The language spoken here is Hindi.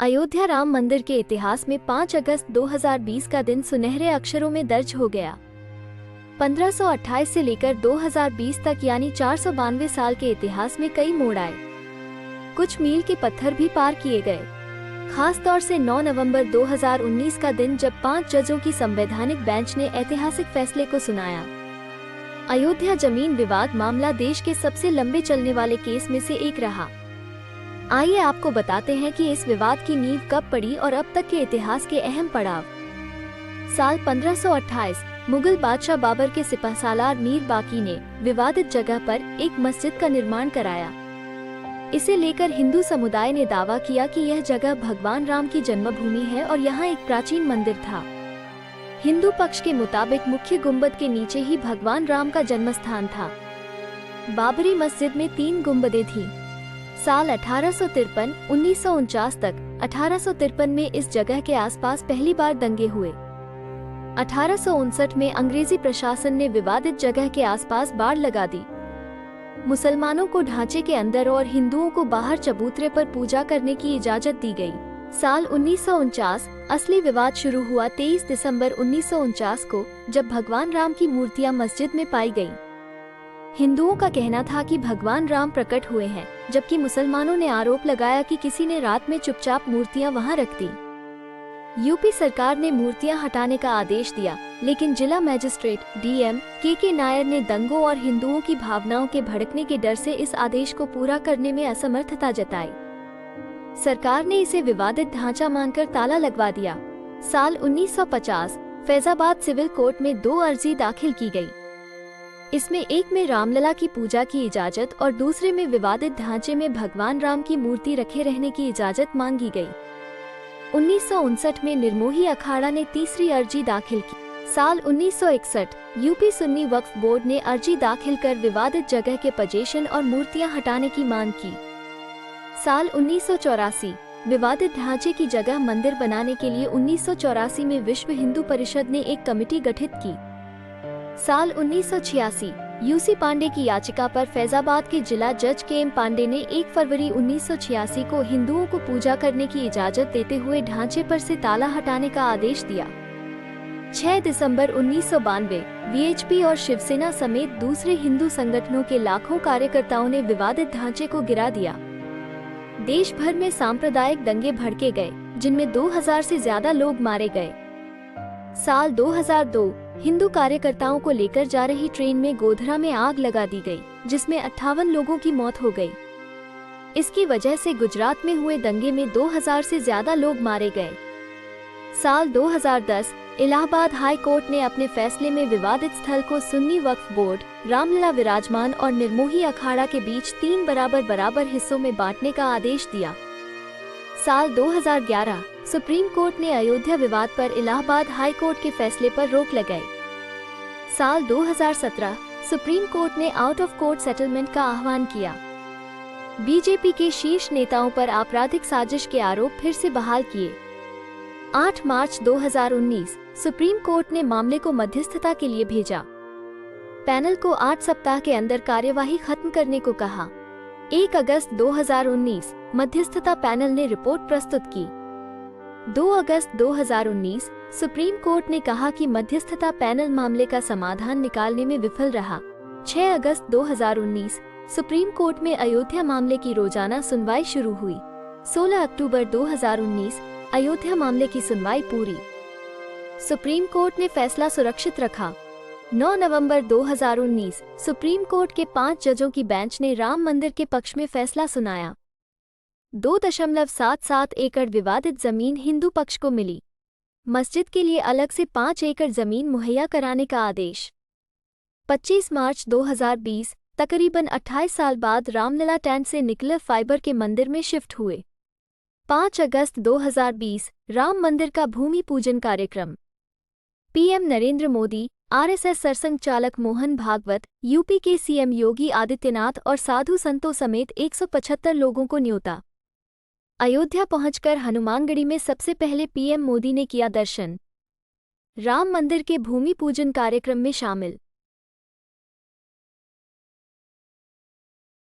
अयोध्या राम मंदिर के इतिहास में 5 अगस्त 2020 का दिन सुनहरे अक्षरों में दर्ज हो गया। 1528 से लेकर 2020 तक यानी 492 साल के इतिहास में कई मोड़ आए। कुछ मील के पत्थर भी पार किए गए। खास तौर से 9 नवंबर 2019 का दिन जब 5 जजों की संवैधानिक बेंच ने ऐतिहासिक फैसले को सुनाया। अयोध्या जमीन विवाद मामला देश के सबसे लंबे चलने वाले केस में से एक रहा। आइए आपको बताते हैं कि इस विवाद की नींव कब पड़ी और अब तक के इतिहास के अहम पड़ाव। साल 1528 मुगल बादशाह बाबर के सिपहसालार मीर बाकी ने विवादित जगह पर एक मस्जिद का निर्माण कराया। इसे लेकर हिंदू समुदाय ने दावा किया कि यह जगह भगवान राम की जन्मभूमि है और यहाँ एक प्राचीन मंदिर था। हिंदू पक्ष के मुताबिक मुख्य गुंबद के नीचे ही भगवान राम का जन्मस्थान था। बाबरी मस्जिद में 3 गुंबदें थीं। साल 1853 1949 तक 1853 में इस जगह के आसपास पहली बार दंगे हुए। 1859 में अंग्रेजी प्रशासन ने विवादित जगह के आसपास बाड़ लगा दी। मुसलमानों को ढांचे के अंदर और हिंदुओं को बाहर चबूतरे पर पूजा करने की इजाजत दी गई। साल 1949 असली विवाद शुरू हुआ 23 दिसंबर 1949 को, जब भगवान राम की मूर्तियां मस्जिद में पाई गईं। हिंदुओं का कहना था कि भगवान राम प्रकट हुए हैं, जबकि मुसलमानों ने आरोप लगाया कि किसी ने रात में चुपचाप मूर्तियां वहां रख दी। यूपी सरकार ने मूर्तियां हटाने का आदेश दिया, लेकिन जिला मजिस्ट्रेट डीएम के नायर ने दंगों और हिंदुओं की भावनाओं के भड़कने के डर से इस आदेश को पूरा करने में असमर्थता जताई। सरकार ने इसे विवादित ढांचा मानकर ताला लगवा दिया। साल 1950 फैजाबाद सिविल कोर्ट में 2 अर्जी दाखिल की गई। इसमें एक में रामलला की पूजा की इजाजत और दूसरे में विवादित ढांचे में भगवान राम की मूर्ति रखे रहने की इजाजत मांगी गई। 1959 में निर्मोही अखाड़ा ने तीसरी अर्जी दाखिल की। साल 1961 यूपी सुन्नी वक्फ बोर्ड ने अर्जी दाखिल कर विवादित जगह के पजेशन और मूर्तियां हटाने की मांग की। साल 1984 विवादित ढांचे की जगह मंदिर बनाने के लिए 1984 में विश्व हिंदू परिषद ने एक कमेटी गठित की। साल 1986 यूसी पांडे की याचिका पर फैजाबाद के जिला जज के पांडे ने 1 फरवरी 1986 को हिंदुओं को पूजा करने की इजाजत देते हुए ढांचे पर से ताला हटाने का आदेश दिया। 6 दिसंबर 1992 वीएचपी और शिवसेना समेत दूसरे हिंदू संगठनों के लाखों कार्यकर्ताओं ने विवादित ढांचे को गिरा दिया। देश भर में सांप्रदायिक दंगे भड़के गए, जिनमें 2000 से ज्यादा लोग मारे गए। साल 2002 हिंदू कार्यकर्ताओं को लेकर जा रही ट्रेन में गोधरा में आग लगा दी गई, जिसमें 58 लोगों की मौत हो गई। इसकी वजह से गुजरात में हुए दंगे में 2000 से ज्यादा लोग मारे गए। साल 2010 इलाहाबाद हाई कोर्ट ने अपने फैसले में विवादित स्थल को सुन्नी वक्फ बोर्ड, रामलला विराजमान और निर्मोही अखाड़ा के बीच 3 बराबर हिस्सों में बांटने का आदेश दिया। साल 2011 सुप्रीम कोर्ट ने अयोध्या विवाद पर इलाहाबाद हाई कोर्ट के फैसले पर रोक लगाई। साल 2017 सुप्रीम कोर्ट ने आउट ऑफ कोर्ट सेटलमेंट का आह्वान किया। बीजेपी के शीर्ष नेताओं पर आपराधिक साजिश के आरोप फिर से बहाल किए। 8 मार्च 2019 सुप्रीम कोर्ट ने मामले को मध्यस्थता के लिए भेजा। पैनल को 8 सप्ताह के अंदर कार्यवाही खत्म करने को कहा। 1 अगस्त 2019 मध्यस्थता पैनल ने रिपोर्ट प्रस्तुत की। 2 अगस्त 2019 सुप्रीम कोर्ट ने कहा कि मध्यस्थता पैनल मामले का समाधान निकालने में विफल रहा। 6 अगस्त 2019 सुप्रीम कोर्ट में अयोध्या मामले की रोजाना सुनवाई शुरू हुई। 16 अक्टूबर 2019 अयोध्या मामले की सुनवाई पूरी। सुप्रीम कोर्ट ने फैसला सुरक्षित रखा। 9 नवंबर 2019 सुप्रीम कोर्ट के 5 जजों की बेंच ने राम मंदिर के पक्ष में फैसला सुनाया। 2.77 एकड़ विवादित जमीन हिंदू पक्ष को मिली। मस्जिद के लिए अलग से 5 एकड़ जमीन मुहैया कराने का आदेश। 25 मार्च 2020 तकरीबन 28 साल बाद रामलला टेंट से निकले फाइबर के मंदिर में शिफ्ट हुए। 5 अगस्त 2020 राम मंदिर का भूमि पूजन कार्यक्रम। पीएम नरेंद्र मोदी, आरएसएस सरसंघ चालक मोहन भागवत, यूपी के सीएम योगी आदित्यनाथ और साधु संतों समेत 175 लोगों को न्योता। अयोध्या पहुंचकर हनुमानगढ़ी में सबसे पहले पीएम मोदी ने किया दर्शन। राम मंदिर के भूमि पूजन कार्यक्रम में शामिल।